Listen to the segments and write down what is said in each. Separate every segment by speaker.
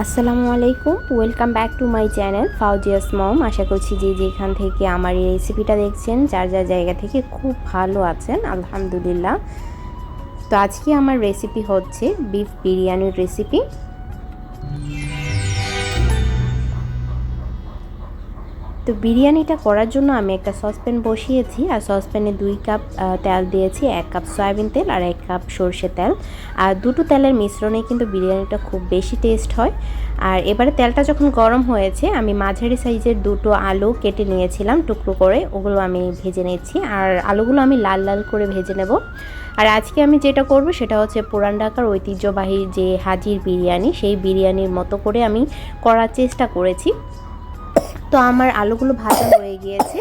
Speaker 1: আসসালামু আলাইকুম, welcome back to my channel Fauzia's mom. আশা করছি যে যেখান থেকে আমার এই রেসিপিটা দেখছেন যার যার জায়গা থেকে খুব ভালো আছেন, আলহামদুলিল্লাহ। তো আজকে আমার রেসিপি হচ্ছে বিফ বিরিয়ানির রেসিপি। তো বিরিয়ানিটা করার জন্য আমি একটা সসপ্যান বসিয়েছি, আর সসপ্যানে 2 কাপ তেল দিয়েছি, 1 কাপ সয়াবিন তেল আর 1 কাপ সরষে তেল। আর দুটো তেলের মিশ্রণে কিন্তু বিরিয়ানিটা খুব বেশি টেস্ট হয়। আর এবারে তেলটা যখন গরম হয়েছে, আমি মাঝারি সাইজের 2টো আলু কেটে নিয়েছিলাম টুকরো করে, ওগুলো আমি ভেজে নিচ্ছি। আর আলুগুলো আমি লাল লাল করে ভেজে নেব। আর আজকে আমি যেটা করব সেটা হচ্ছে পুরান ঢাকার ঐতিহ্যবাহী যে হাজির বিরিয়ানি, সেই বিরিয়ানির মতো করে আমি করার চেষ্টা করেছি। তো আমার আলুগুলো ভাজা হয়ে গিয়েছে।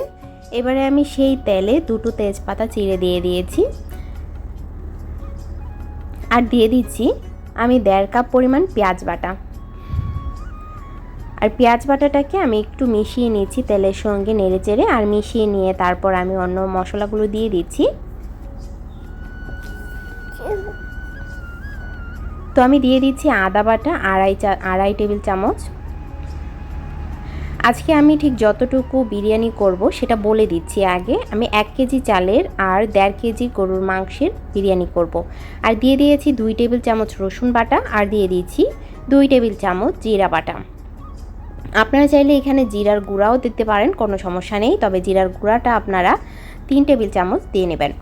Speaker 1: এবারে আমি সেই তেলে 2টো তেজপাতা চিড়ে দিয়ে দিয়েছি, আর দিয়ে দিচ্ছি আমি 1.5 কাপ পরিমাণ পেঁয়াজ বাটা। আর পেঁয়াজ বাটাটাকে আমি একটু মিশিয়ে নিচ্ছি তেলের সঙ্গে, নেড়ে চেড়ে আর মিশিয়ে নিয়ে তারপর আমি অন্য মশলাগুলো দিয়ে দিচ্ছি। তো আমি দিয়ে দিচ্ছি আদা বাটা 2.5 টেবিল চামচ। আজকে আমি ঠিক যতটুকু বিরিয়ানি করব সেটা বলে দিচ্ছি আগে। আমি 1 কেজি চালের আর 1.5 কেজি গরুর মাংসের বিরিয়ানি করব। আর দিয়ে দিয়েছি 2 টেবিল চামচ রসুন বাটা, আর দিয়ে দিয়েছি 2 টেবিল চামচ জিরা বাটা। আপনারা চাইলে এখানে জিরার গুঁড়াও দিতে পারেন, কোনো সমস্যা নেই, তবে জিরার গুঁড়াটা আপনারা 3 টেবিল চামচ দিয়ে নেবেন।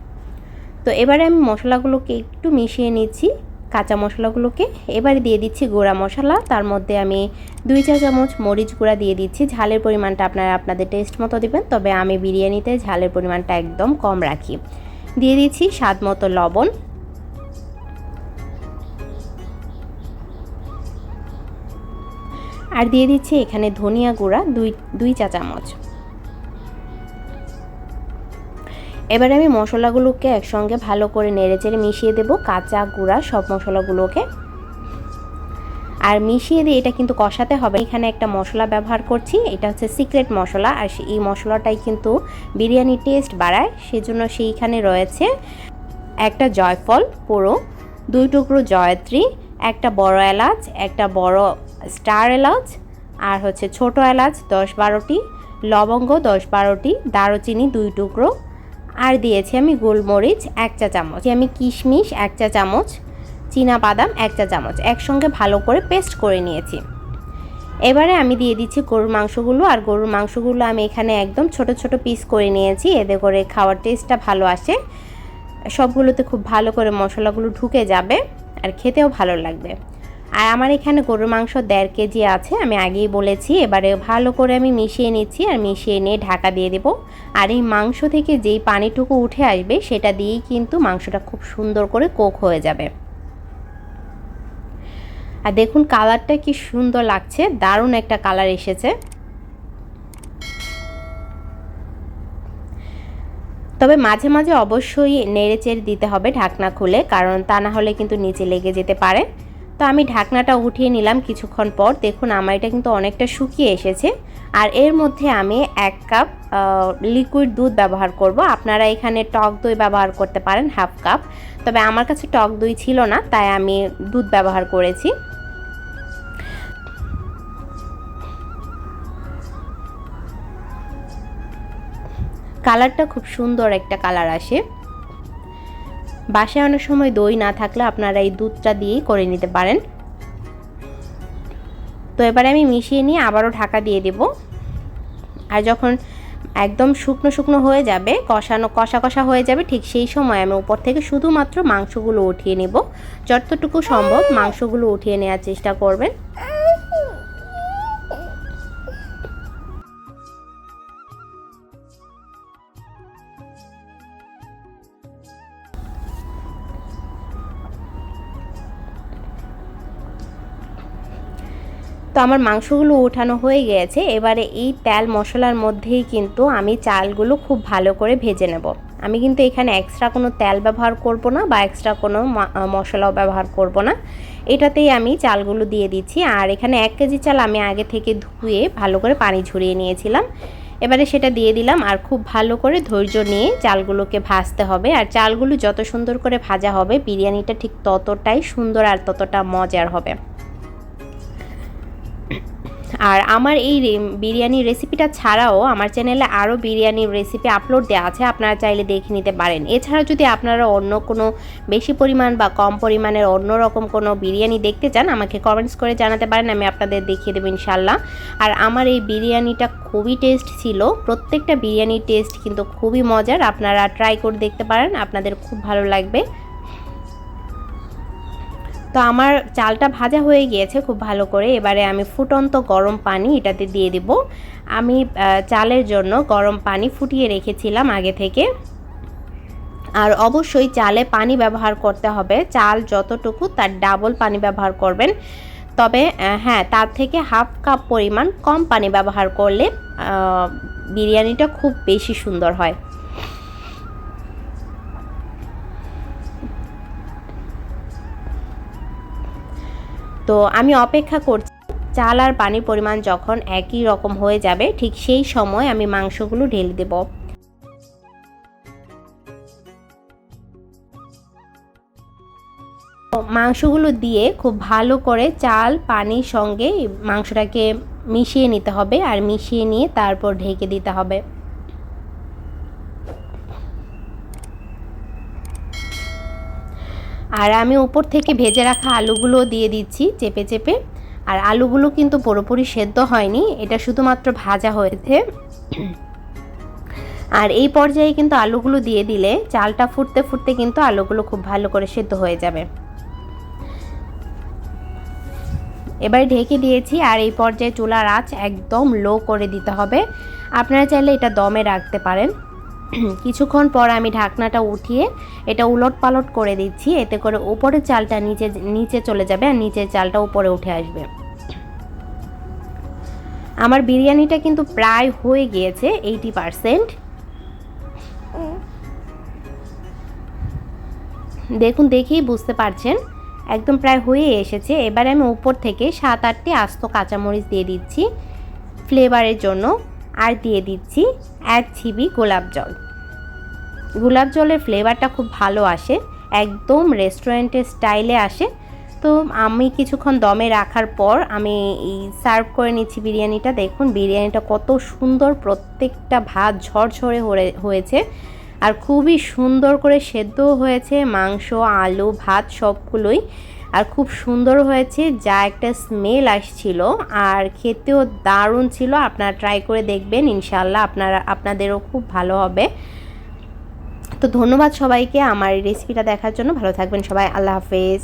Speaker 1: তো এবারে আমি মশলাগুলোকে একটু মিশিয়ে নিচ্ছি, কাঁচা মশলাগুলোকে। এবারে দিয়ে দিচ্ছি গুঁড়া মশলা, তার মধ্যে আমি 2 চা চামচ মরিচ গুঁড়া দিয়ে দিচ্ছি। ঝালের পরিমাণটা আপনারা আপনাদের টেস্ট মতো দিবেন, তবে আমি বিরিয়ানিতে ঝালের পরিমাণটা একদম কম রাখি। দিয়ে দিচ্ছি স্বাদ মতো লবণ। আর দিয়ে দিচ্ছি এখানে ধনিয়া গুঁড়া 2 চা চামচ। এবারে আমি মশলাগুলোকে একসঙ্গে ভালো করে নেড়েচেড়ে মিশিয়ে দেব, কাঁচা গুঁড়া সব মশলাগুলোকে। আর মিশিয়ে দিয়ে এটা কিন্তু কষাতে হবে। এখানে একটা মশলা ব্যবহার করছি, এটা হচ্ছে সিক্রেট মশলা, আর এই মশলাটাই কিন্তু বিরিয়ানির টেস্ট বাড়ায়। সেজন্য সেইখানে রয়েছে একটা জয়ফল পুরো, 2 টুকরো জয়ত্রী, একটা বড় এলাচ, একটা বড় স্টার এলাচ, আর হচ্ছে ছোট এলাচ 10-12টি, লবঙ্গ 10-12টি, দারুচিনি 2 টুকরো, আর দিয়েছি আমি গোলমরিচ 1 চা চামচ, আমি কিশমিশ 1 চা চামচ, চীনা বাদাম 1 চা চামচ একসঙ্গে ভালো করে পেস্ট করে নিয়েছি। এবারে আমি দিয়ে দিচ্ছি গরুর মাংসগুলো, আর গরুর মাংসগুলো আমি এখানে একদম ছোট ছোট পিস করে নিয়েছি, এতে করে খাওয়ার টেস্টটা ভালো আসে। সবগুলোতে খুব ভালো করে মশলাগুলো ঢুকে যাবে আর খেতেও ভালো লাগবে। আর আমার এখানে গরুর মাংস 1.5 কেজি আছে, আমি আগেই বলেছি। এবারে ভালো করে আমি মিশিয়ে নিচ্ছি, আর মিশিয়ে নিয়ে ঢাকা দিয়ে দেব। আর এই মাংস থেকে যেই পানিটুকু উঠে আসবে সেটা দিয়েই কিন্তু মাংসটা খুব সুন্দর করে কুক হয়ে যাবে। আর দেখুন কালারটা কি সুন্দর লাগছে, দারুণ একটা কালার এসেছে। তবে মাঝে মাঝে অবশ্যই নেড়েচেড়ে দিতে হবে ঢাকনা খুলে, কারণ তা না হলে কিন্তু নিচে লেগে যেতে পারে। তো আমি ঢাকনাটা উঠিয়ে নিলাম কিছুক্ষণ পর। দেখুন আমার এটা কিন্তু অনেকটা শুকিয়ে এসেছে। আর এর মধ্যে আমি 1 কাপ লিকুইড দুধ ব্যবহার করব। আপনারা এখানে টক দই ব্যবহার করতে পারেন 1/2 কাপ, তবে আমার কাছে টক দই ছিল না, তাই আমি দুধ ব্যবহার করেছি। কালারটা খুব সুন্দর একটা কালার আসে। বাসায় অনেক সময় দই না থাকলে আপনারা এই দুধটা দিয়েই করে নিতে পারেন। তো এবারে আমি মিশিয়ে নিয়ে আবারও ঢাকা দিয়ে দেব। আর যখন একদম শুকনো শুকনো হয়ে যাবে, কষা কষা হয়ে যাবে, ঠিক সেই সময় আমি উপর থেকে শুধুমাত্র মাংসগুলো উঠিয়ে নেব। যতটুকু সম্ভব মাংসগুলো উঠিয়ে নেওয়ার চেষ্টা করবেন। তো আমার মাংসগুলো উঠানো হয়ে গিয়েছে। এবারে এই তেল মশলার মধ্যেই কিন্তু আমি চালগুলো খুব ভালো করে ভেজে নেব। আমি কিন্তু এখানে এক্সট্রা কোনো তেল ব্যবহার করব না, বা এক্সট্রা কোনো মশলাও ব্যবহার করব না। এটাতেই আমি চালগুলো দিয়ে দিচ্ছি। আর এখানে 1 কেজি চাল আমি আগে থেকে ধুয়ে ভালো করে পানি ঝরিয়ে নিয়েছিলাম। এবারে সেটা দিয়ে দিলাম, আর খুব ভালো করে ধৈর্য নিয়ে চালগুলোকে ভাজতে হবে। আর চালগুলো যত সুন্দর করে ভাজা হবে বিরিয়ানিটা ঠিক ততটাই সুন্দর আর ততটা মজার হবে। আর আমার এই বিরিয়ানি রেসিপিটা ছাড়াও আমার চ্যানেলে আরও বিরিয়ানির রেসিপি আপলোড দেওয়া আছে, আপনারা চাইলে দেখে নিতে পারেন। এছাড়া যদি আপনারা অন্য কোনো বেশি পরিমাণ বা কম পরিমাণের অন্য রকম কোনো বিরিয়ানি দেখতে চান, আমাকে কমেন্টস করে জানাতে পারেন, আমি আপনাদের দেখিয়ে দেবো ইনশাল্লাহ। আর আমার এই বিরিয়ানিটা খুবই টেস্ট ছিল, প্রত্যেকটা বিরিয়ানির টেস্ট কিন্তু খুবই মজার, আপনারা ট্রাই করে দেখতে পারেন, আপনাদের খুব ভালো লাগবে। তো আমার চালটা ভাজা হয়ে গিয়েছে খুব ভালো করে। এবারে আমি ফুটন্ত গরম পানি এটাতে দিয়ে দিব। আমি চালের জন্য গরম পানি ফুটিয়ে রেখেছিলাম আগে থেকে। আর অবশ্যই চালে পানি ব্যবহার করতে হবে, চাল যতটুকু তার ডাবল পানি ব্যবহার করবেন। তবে হ্যাঁ, তার থেকে হাফ কাপ পরিমাণ কম পানি ব্যবহার করলে বিরিয়ানিটা খুব বেশি সুন্দর হয়। তো আমি অপেক্ষা করছি চাল আর পানির পরিমাণ যখন একই রকম হয়ে যাবে, ঠিক সেই সময় আমি মাংসগুলো ঢেলে দেব। মাংসগুলো দিয়ে খুব ভালো করে চাল পানির সঙ্গে মাংসটাকে মিশিয়ে নিতে হবে, আর মিশিয়ে নিয়ে তারপর ঢেকে দিতে হবে। আর আমি উপর থেকে ভেজে রাখা আলুগুলো দিয়ে দিচ্ছি চেপে চেপে। আর আলুগুলো কিন্তু পুরোপুরি সেদ্ধ হয়নি, এটা শুধুমাত্র ভাজা হয়েছে। আর এই পর্যায়ে কিন্তু আলুগুলো দিয়ে দিলে চালটা ফুটতে ফুটতে কিন্তু আলুগুলো খুব ভালো করে সেদ্ধ হয়ে যাবে। এবার ঢেকে দিয়েছি, আর এই পর্যায়ে চুলার আঁচ একদম লো করে দিতে হবে। আপনারা চাইলে এটা দমে রাখতে পারেন। কিছুক্ষণ পর আমি ঢাকনাটা উঠিয়ে এটা উলট পালট করে দিচ্ছি, এতে করে উপরের চালটা নিচে চলে যাবে আর নিচের চালটা উপরে উঠে আসবে। আমার বিরিয়ানিটা কিন্তু প্রায় হয়ে গিয়েছে 80%। দেখুন, দেখেই বুঝতে পারছেন একদম প্রায় হয়ে এসেছে। এবারে আমি উপর থেকে 7-8টি আস্ত কাঁচামরিচ দিয়ে দিচ্ছি ফ্লেভারের জন্য, আর দিয়ে দিচ্ছি 1 ছিপি গোলাপ জল। গোলাপ জলের ফ্লেভারটা খুব ভালো আসে, একদম রেস্টুরেন্টের স্টাইলে আসে। তো আমি কিছুক্ষণ দমে রাখার পর আমি সার্ভ করে নিচ্ছি বিরিয়ানিটা। দেখুন বিরিয়ানিটা কত সুন্দর, প্রত্যেকটা ভাত ঝরঝরে হয়েছে আর খুবই সুন্দর করে সেদ্ধও হয়েছে, মাংস আলু ভাত সবগুলোই, আর খুব সুন্দর হয়েছে, যা একটা স্মেল আসছিল, আর খেতেও দারুণ ছিল। আপনারা ট্রাই করে দেখবেন, ইনশাআল্লাহ আপনাদেরও খুব ভালো হবে। তো ধন্যবাদ সবাইকে আমার এই রেসিপিটা দেখার জন্য। ভালো থাকবেন সবাই, আল্লাহ হাফেজ।